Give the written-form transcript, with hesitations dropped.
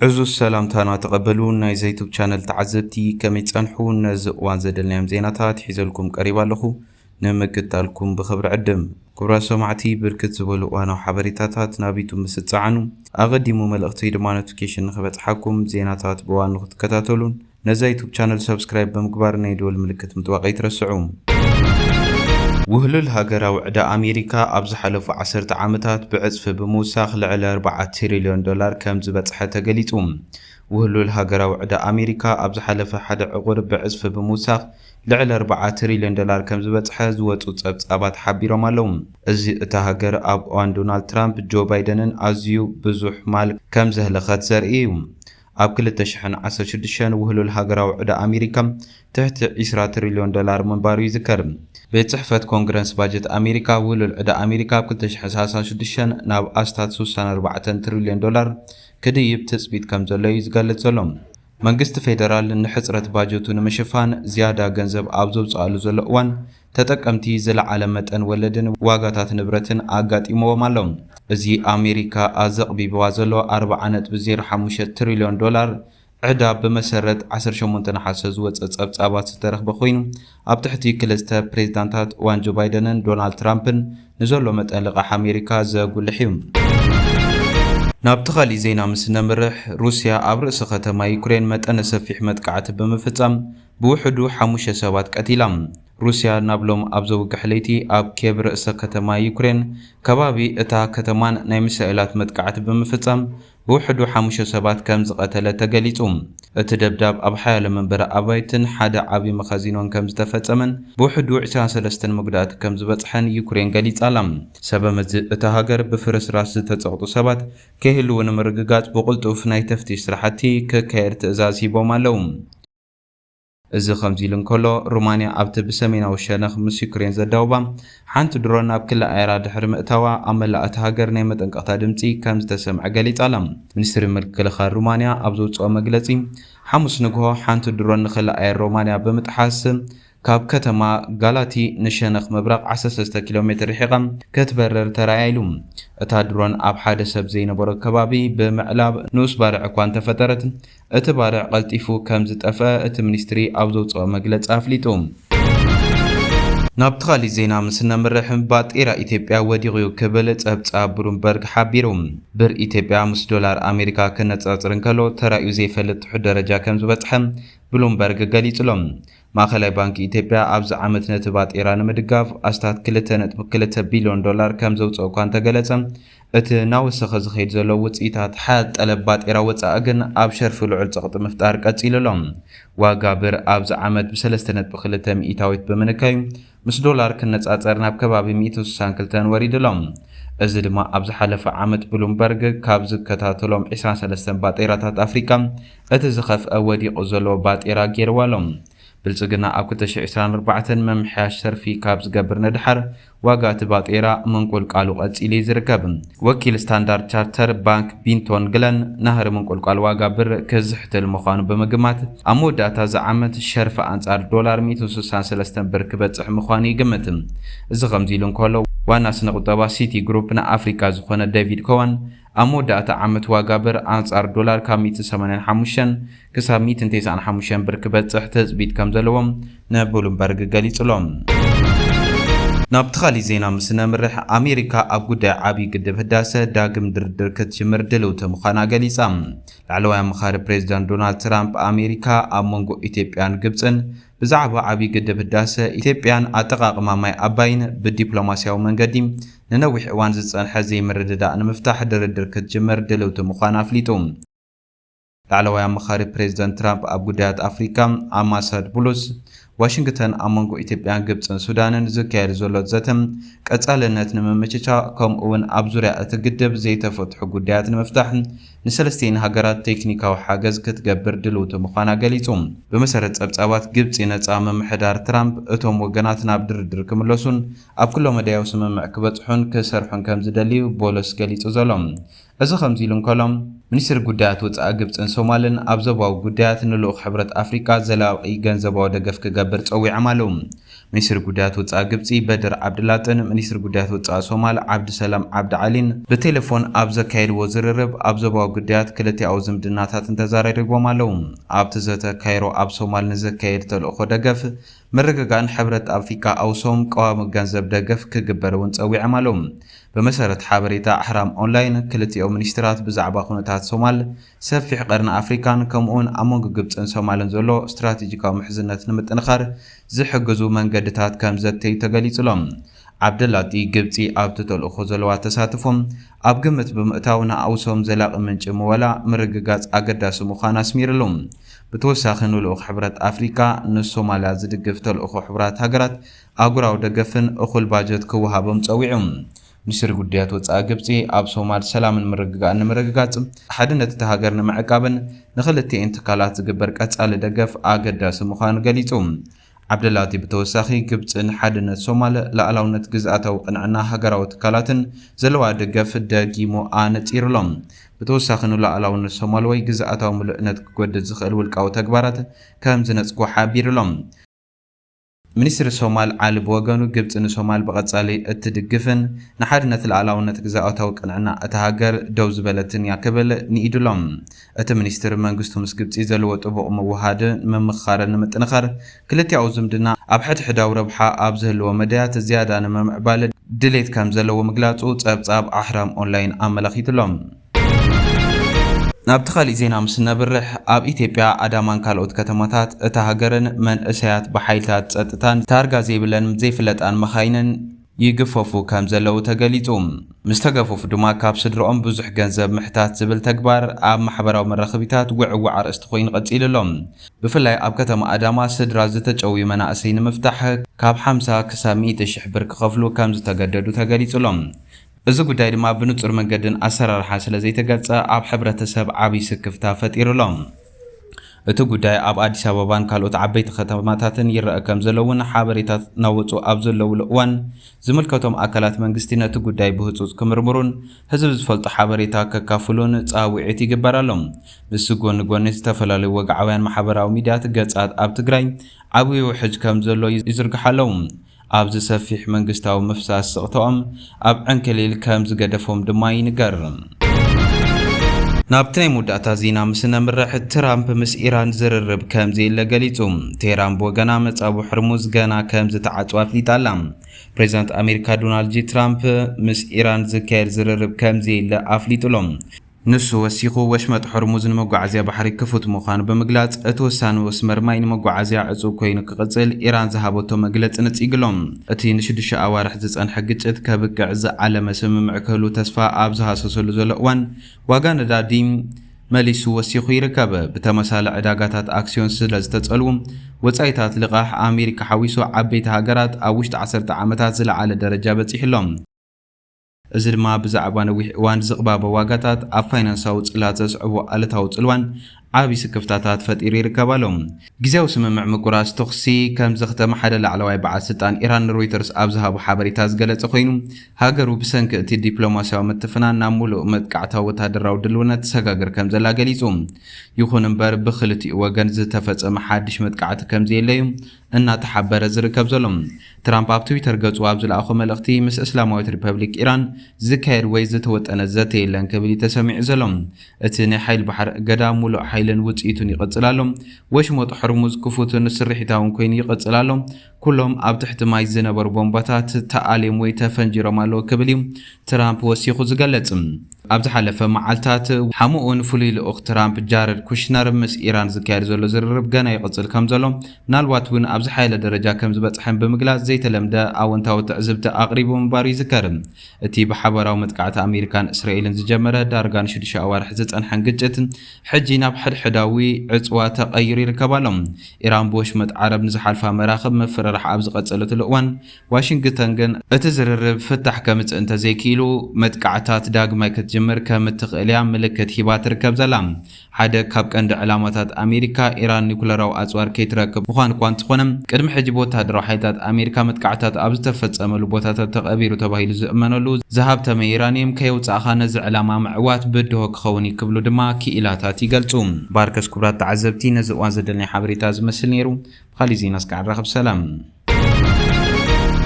عزوز سلامتنا تقبلون ناي زيتوب channel تعزبتي كمي تصنحون نزقوان زدلنايم زيناتات حيزلكم قريبا لخو نمكتالكم بخبر عدم كبرا سمعتي بركت زبولو وانا حبريتاتات نابيتو مستصعنو اغديمو ملغتي دما نوتيفيكيشن نخبصحكم زيناتات بوان نختكتاتلون نزيتوب channel سبسكرايب بمقبار نيدول ملكت متوقعي ترسعوم وهلل هاجراو عدا أمريكا أبز حلف 10 عامتات بعزف بموساخ لعلى 4 تريليون دولار كم زبطحة تقليتهم وهلل هاجراو عدا أمريكا أبز حلف حد عقور بعزف بموساخ لعلى 4 تريليون دولار كم زبطحة زوت وتصابات حبيرو مالهم ازي تهاجر اب وان دونالد ترامب جو بايدنن ازيو بزح مال كم زهلخات زرئيهم اب كل تشحن 16 وهلل هاجراو عدا أمريكا تحت 10 تريليون دولار منبارو يذكر بصحفة كونغرس باجت أمريكا ولل عدا أمريكا بكل حساسة شدشن ناب أستات 4 تريليون دولار كديب تثبيت كم زلو يزغلت زلوم منغست فيدرال نحصرت باجتو نمشفان زيادة ገንዘብ أبزو صالو زلو وان تتقمتي زل علامتن ولدن واغاتات نبرتن አጋጢሞም አለው እዚ أمريكا أزق بيبوازلو 4.05 تريليون دولار عدا بمسرت 18 حساس وصصبصابات ترخب خوين اب تحتي كلسته بريزيدنتات وان جو بايدنن دونالد ترامبن نزلو مطلق أمريكا زغلحيم نابتخالي زينا مسنمرح روسيا اب رأس ختما يوكرين متن سفيح متقعت بمفصم بوحدو 5 سبات قتيلام روسيا نابلوم ابزو قحليتي اب كيب رأس ختما يوكرين كبابي اتا كتمان ناي مسائلات متقعت بمفصم بوحدو 5 سبات كم زقتله تغليصوم اتدبداب اب حيال منبر ابايتن حدا عبي مخازينون كم زتفصمن بوحدو 23 مقدات كم زبصحن يوكرين غليصالم سبمز اتا هاجر بفرس راس تتصقطو سبات كهلون مرغغات بقلطوف ناي تفتيش سرحتي ككير تزازي بومالوم እዚ ከምዚልን ከሎ ሩማንያ ኣብቲ ብሰሜናዊ ሸነኽ ምስ ዩክሬን ዘዳውባ ሓንቲ ድሮን ኣብ ክልል ኣየራ ድሕሪ ምእታዋ ኣብ መላእቲ ሃገር ናይ መጠንቀቕታ ድምፂ ከም ዝተሰምዐ ገሊጻላ ሚኒስትሪ ምክልኻል ሩማንያ ኣብ ዘውፅኦ መግለፂ ሓሙስ ንግሆ ሓንቲ ድሮን ንክልል ኣየር ሩማንያ ብምጥሓስ ካብ ከተማ ጋላቲ ንሸነኽ ምብራቕ 13 ኪሎ ሜትር ርሒቓ ክትበረር ተራእያሉ እታ ድሮን ኣብ ሓደ ሰብ ዘይነበሮ ከባቢ ብምዕላብ ንኡስ ባርዕ እኳ ተፈጠረት እቲ ባርዕ ቀልጢፉ ከም ዝጠፈ እቲ ሚኒስትሪ ኣብ ዘውፅኦ መግለፂ ኣፍሊጡ ናብትኻሊ ዜና ምስነምርሕ ባጤራ ኢትዮጵያ ወዲቑ ክብል ጸብጻብ ብሉምበርግ ሓቢሩ ብር ኢትዮጵያ ምስ ዶላር ኣሜሪካ ክነጻጽርን ከሎ ተራእዩ ዘይፈልጥ ደረጃ ከም ዝበጽሐ ብሉምበርግ ገሊጹሎም ማእከላይ ባንኪ ኢትዮጵያ ኣብዚ ዓመት ነቲ ባጤራ ንምድጋፍ ኣስታት 2.2 ቢልዮን ዶላር ከም ዘውፅኦ እኳ እንተገለጸ እቲ ናወሰኸ ዝኸይድ ዘሎ ውፅኢታት ሓያል ጠለብ ባጤራ ወፃኢ ግን ኣብ ሸርፊ ልዑል ፀቕጢ ምፍጣር ቀፂሉሎም ዋጋ ብር ኣብዚ ዓመት ብ3.2 ሚእታዊት ብምንካዩ ምስ ዶላር ክነጻጸር ናብ ከባቢ 162 ወሪድሎም እዚ ድማ ኣብ ዝሓለፈ ዓመት ብሉምበርግ ካብ ዝከታተሎም 23 ባጤራታት ኣፍሪካ እቲ ዝኸፍአ ወዲቑ ዘሎ ባጤራ ገይርዋሎም ብልጽግና ኣብ 2024 መምሕያሽ ሰርፊ ካብ ዝገብር ነድሓር ዋጋ እቲ ባጤራ መንቆልቃሉ ቀፂሉ ዝርከብ ወኪል ስታንዳርድ ቻርተር ባንክ ቢንቶን ግለን ናህር መንቆልቃል ዋጋ ብር ክዝሕትል ምዃኑ ብምግማት ኣብ መወዳእታ ዝዓመት ሸርፊ ኣንጻር ዶላር 163 ብር ክበጽሕ ምዃኑ ይግምት እዚ ከምዚ ኢሉ እንከሎ ዋና ስነ ቁጠባ ሲቲ ግሩፕ ንኣፍሪካ ዝኾነ ዴቪድ ኮዋን ኣብ መወዳእታ ዓመት ዋጋ ብር ኣንጻር ዶላር ካብ 185 ክሳብ 195 ብር ክበጽሕ ተጽቢት ከም ዘለዎም ንብሉምበርግ ገሊጹሎም ናብትኻሊ ዜና ምስነምርሕ ኣሜሪካ ኣብ ጉዳይ ዓብዪ ግድብ ህዳሴ ዳግም ድርድር ክትጅምር ድልውቲ ምዃና ገሊጻ ላዕለዋይ ኣማኻሪ ፕሬዚዳንት ዶናልድ ትራምፕ ኣሜሪካ ኣብ መንጎ ኢትዮጵያን ግብፅን ብዛዕባ ዓብዪ ግድብ ህዳሴ ኢትዮጵያን ኣጠቓቕማ ማይ ኣባይን ብዲፕሎማስያዊ መንገዲ ንነዊሕ እዋን ዝጸንሐ ዘይምርድዳእ ንምፍታሕ ድርድር ክትጅምር ድልውቲ ምዃና ኣፍሊጡ ላዕለዋይ ኣማኻሪ ፕሬዚዳንት ትራምፕ ኣብ ጉዳያት ኣፍሪካ ኣማሳድ ቡሉስ ዋሽንግተን ኣብ መንጎ ኢትዮጵያን ግብፅን ሱዳንን ዝካየድ ዘሎ ዘተም ቀጻልነት ንምምችቻ ከምኡውን ኣብ ዙርያ እቲ ግድብ ዘይተፈትሑ ጉዳያት ንምፍታሕ ንሰለስቲን ሃገራት ቴክኒካዊ ሓገዝ ክትገብር ድልውቲ ምዃና ገሊጹ ብመሰረት ጸብጻባት ግብፂ ነፃ ምምሕዳር ትራምፕ እቶም ወገናት ናብ ድርድር ክምለሱን ኣብ ኩሎም መዳያዊ ስምምዕ ክበጽሑን ክሰርሑን ከም ዝደልዩ ቦሎስ ገሊጹ ዘሎ እዚ ከምዚ ኢሉ እንከሎም ሚኒስትር ጉዳያት ወፃኢ ግብፅን ሶማልን ኣብ ዞባዊ ጉዳያት ንልኡኽ ሕብረት ኣፍሪካ ዘላቂ ገንዘባዊ ደገፍ ክገብር ፀዊዖም ኣለዉ። ሚኒስትር ጉዳያት ወፃኢ ግብፂ በድር ዓብድላጥን ሚኒስትር ጉዳያት ወፃኢ ሶማል ዓብድሰላም ዓብዲ ዓሊን ብቴሌፎን ኣብ ዘካየድዎ ዝርርብ ኣብ ዞባዊ ጉዳያት ክልቲኣዊ ዝምድናታትን ተዘራሪቦም ኣለዉ። ኣብቲ ዘተካይሮ ኣብ ሶማል ንዘካየድ ተልእኾ ደገፍ መረጋጋእን ሕብረት ኣፍሪካ ኣውሶም ቀዋሚ ገንዘብ ደገፍ ክግበር እውን ፀዊዖም ኣለዉ። በመሰረት ሓበሬታ ኣሕራም ኦንላይን ክልቲኦም ሚኒስትራት ብዛዕባ ኩነታት ሶማል ሰፊሕ ቀርኒ ኣፍሪካን ከምኡውን ኣብ መንጎ ግብፅን ሶማልን ዘሎ ስትራቴጂካዊ ምሕዝነት ንምጥንኻር ዝሕግዙ መንገድታት ከም ዘተዩ ተገሊጹሎም። ዓብደላጢ ግብፂ ኣብቲ ተልእኾ ዘለዋ ተሳትፎም ኣብ ግምት ብምእታው ንኣውሶም ዘላቂ ምንጪ ምወላ ምርግጋጽ ኣገዳሲ ምዃኑ ኣስሚሩሉ። ብተወሳኺ ንልኡኽ ሕብረት ኣፍሪካ ንሶማልያ ዝድግፍ ተልእኾ ሕብራት ሃገራት ኣህጉራዊ ደገፍን እኹል ባጀት ክወሃቦም ፀዊዑ። ሚኒስትር ጉዳያት ወፃኢ ግብፂ ኣብ ሶማል ሰላምን ምርግጋእን ንምርግጋጽ ሓድነት እቲ ሃገር ንምዕቃብን ንኽልቲአን ትካላት ዝግበር ቀጻሊ ደገፍ ኣገዳሲ ምዃኑ ገሊጹ። ዓብደላቲ ብተወሳኺ ግብፅን ሓድነት ሶማል ላዕላውነት ግዝኣታዊ ቅንዕና ሃገራዊ ትካላትን ዘለዋ ደገፍ ደጊሙ ኣነፂሩሎም። ብተወሳኺ ንላዕላውነት ሶማል ወይ ግዝኣታዊ ምሉእነት ክጎድድ ዝኽእል ውልቃዊ ተግባራት ከም ዝነጽጉ ሓቢሩሎም። ሚኒስትር ሶማል ዓሊ ብወገኑ ግብፂ ንሶማል ብቐጻሊ እትድግፍን ንሓድነት ላዕላውነት ግዝኣታዊ ቅንዕና እታ ሃገር ደው ዝበለትን እያ ክብል ንኢዱሎም። እቲ ሚኒስትር መንግስቱ ምስ ግብፂ ዘለዎ ጥቡቕ ምውሃድ ምምኽኻርን ንምጥንኻር ክልቲኣዊ ዝምድና ኣብ ሕድሕዳዊ ረብሓ ኣብ ዝህልዎ መድያት ዝያዳ ንምምዕባል ድሌት ከም ዘለዎ ምግላጹ ጸብጻብ ኣሕራም ኦንላይን ኣመላኺቱሎም። ናብቲ ካሊእ ዜና ምስ ነብርሕ ኣብ ኢትዮጵያ ኣዳማን ካልኦት ከተማታት እታ ሃገርን መንእሰያት ብሓይልታት ጸጥታን ታርጋ ዘይብለን ዘይፍለጣን መኻይንን ይግፈፉ ከም ዘለዉ ተገሊጹ። ምስ ተገፈፉ ድማ ካብ ስድሮኦም ብዙሕ ገንዘብ ምሕታት ዝብል ተግባር ኣብ ማሕበራዊ መራኸቢታት ውዕውዕ ኣርእስቲ ኮይኑ ቀፂሉሎም። ብፍላይ ኣብ ከተማ ኣዳማ ስድራ ዝተጨውዩ መናእሰይ ንምፍታሕ ካብ 50 ክሳብ 100,000 ብር ክኸፍሉ ከም ዝተገደዱ ተገሊጹሎም። እዚ ጉዳይ ድማ ብንጹር መንገድን ኣሰራርሓ ስለ ዘይተገልጸ ኣብ ሕብረተሰብ ዓብይ ስክፍታ ፈጢሩሎም። እቲ ጉዳይ ኣብ ኣዲስ ኣበባን ካልኦት ዓበይቲ ከተማታትን ይረአ ከም ዘለውን ሓበሬታት ናወፁ ኣብ ዘለውሉ እዋን ዝምልከቶም ኣካላት መንግስቲ ነቲ ጉዳይ ብህፁፅ ክምርምሩን ህዝቢ ዝፈልጦ ሓበሬታ ከካፍሉን ጻውዒት ይግበረሎም። ምስ ጎኒ ጎኒ ዝተፈላለዩ ወግዓውያን ማሕበራዊ ሚድያት ገጻት ኣብ ትግራይ ዓብይ ውሕጅ ከም ዘሎ ይዝርግሓለው። ኣብዚ ሰፊሕ መንግስታዊ ምፍሳስ ስቕቶኦም ኣብ ዕንክሊል ከም ዝገደፎም ድማ ይንገር። ናብቲ ናይ መወዳእታ ዜና ምስ ነምርሕ ትራምፕ ምስ ኢራን ዝርርብ ከም ዘየለ ገሊጹ። ቴህራን ብወገና መጻቡ ሕርሙዝ ገና ከም ዝተዓጽዋ ኣፍሊጣ ኣላ። ፕሬዚዳንት ኣሜሪካ ዶናልድ ጂ ትራምፕ ምስ ኢራን ዝካየድ ዝርርብ ከም ዘየለ ኣፍሊጡሎም። ንሱ ወሲኹ ወሽመጥ ሕርሙዝ ንመጓዓዝያ ባሕሪ ክፉት ምዃኑ ብምግላጽ እቲ ወሳኒ መስመር ማይ ንመጓዓዝያ ዕጹው ኮይኑ ክቕጽል ኢራን ዝሃበቶ መግለጺ ነጺግሎም። እቲ ን6 ኣዋርሕ ዝጸንሐ ግጭት ከብቅዕ ዝዓለመ ስምምዕ ክህሉ ተስፋ ኣብ ዝሃሰሰሉ ዘሎ እዋን ዋጋ ነዳዲ መሊሱ ወሲኹ ይርከብ። ብተመሳለ ዕዳጋታት ኣክስዮን ስለ ዝተጸልዉ ወጻኢታት ልቓሕ ኣሜሪካ ሓዊሱ ዓበይቲ ሃገራት ኣብ ውሽጢ 10 ዓመታት ዝለዓለ ደረጃ በፂሕሎም። እዚ ድማ ብዛዕባ ነዊሕ እዋን ዝቕባበ ዋጋታት ኣብ ፋይናንሳዊ ጽላት ዘስዕቦ ኣለታዊ ጽልዋን ዓብይ ስክፍታታት ፈጢሩ ይርከባሎም። ግዜያዊ ስምምዕ ምቁራጽ ተኽሲ ከም ዘኽተመ ሓደ ላዕለዋይ በዓል ስልጣን ኢራን ንሮይተርስ ኣብ ዝሃቡ ሓበሬታ ዝገለጸ ኮይኑ ሃገሩ ብሰንኪ እቲ ዲፕሎማስያዊ ምትፍናን ናብ ሙሉእ መጥቃዕታዊ ወታደራዊ ድልውነት ተሰጋግር ከም ዘላ ገሊጹ። ይኹን እምበር ብክልቲኡ ወገን ዝተፈጸመ ሓድሽ መጥቃዕቲ ከም ዘየለዩ እናተሓበረ ዝርከብ ዘሎ። ትራምፕ ኣብ ትዊተር ገጹ ኣብ ዝለኣኾ መልእኽቲ ምስ እስላማዊት ሪፐብሊክ ኢራን ዝካየድ ወይ ዝተወጠነ ዘተ የለን ክብል ተሰሚዑ ዘሎ። እቲ ናይ ሓይሊ ባሕሪ እገዳ ሙሉእ ሓይልን ውጽኢቱን ይቕጽል ኣሎ። ወሽመጥ ሕርሙዝ ክፉትን ስርሒታውን ኮይኑ ይቕጽል ኣሎ። ኩሎም ኣብ ትሕቲ ማይ ዝነበሩ ቦምባታት ተኣልዮም ወይ ተፈንጂሮም ኣለዉ ክብል እዩ ትራምፕ ወሲኹ ዝገለጽ። ኣብ ዝሓለፈ መዓልትታት ሓሙኡን ፍሉይ ልኡኽ ትራምፕ ጃረድ ኩሽነር ምስ ኢራን ዝካየድ ዘሎ ዝርርብ ገና ይቕጽል ከም ዘሎ ምናልባት እውን ኣብ ዝሓየለ ደረጃ ከም ዝበጽሐን ብምግላጽ ዘይተለምደ ኣወንታዊ ትዕዝብቲ ኣቕሪቡ ምንባሩ ይዝከር። እቲ ብሓበራዊ መጥቃዕቲ ኣሜሪካን እስራኤልን ዝጀመረ ዳርጋ ን6 ኣዋርሕ ዝጸንሐን ግጭት ሕጂ ናብ ሕድሕዳዊ ዕጽዋ ተቐይሩ ይርከብ ኣሎ። ኢራን ብወሽመጥ ዓረብ ንዝሓልፋ መራኽብ ምፍርራቕ ክስራሕ ኣብ ዝቐጸለትሉ እዋን ዋሽንግተን ግን እቲ ዝርርብ ፍታሕ ከምጽእ እንተዘይኪሉ መጥቃዕታት ዳግማይ ክትጅምር ከም እትኽእል እያ ምልክት ሂባ ትርከብ ዘላ። ሓደ ካብ ቀንዲ ዕላማታት ኣሜሪካ ኢራን ኒኩለራዊ ኣጽዋር ከይትረክብ ምዃን እኳ እንተኾነ ቅድሚ ሕጂ ወተሃደራዊ ሓይልታት ኣሜሪካ መጥቃዕታት ኣብ ዝተፈጸመሉ ቦታታት ተቐቢሩ ተባሂሉ ዝእመነሉ ዝሃብተመ ዩራኒየም ከየውፃእኻ ነዚ ዕላማ ምዕዋት ብድሆ ክኸውን ይክብሉ ድማ ክኢላታት ይገልጹ። ባርከስ ክቡራት ተዓዘብቲ ነዚ እዋን ዘደልናይ ሓበሬታ ዝመስል ነይሩ። ብኻሊእ ዜና እስካዕ ንራኸብ ሰላም።